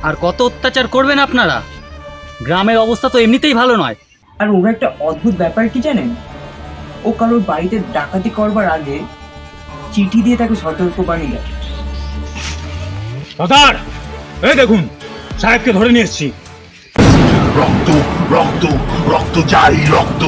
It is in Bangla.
আর কত অত্যাচার করবেন আপনারা? গ্রামের অবস্থা তো এমনিতেই ভালো নয়। আর ওরা একটা অদ্ভুত ব্যাপার কি জানেন, ও কারোর বাড়িতে ডাকাতি করবার আগে চিঠি দিয়ে তাকে সতর্কবাণী দেয়। সর্দার, এই দেখুন সাহেবকে ধরে নিয়ে এসেছি। রক্ত রক্ত রক্ত চাই, রক্ত।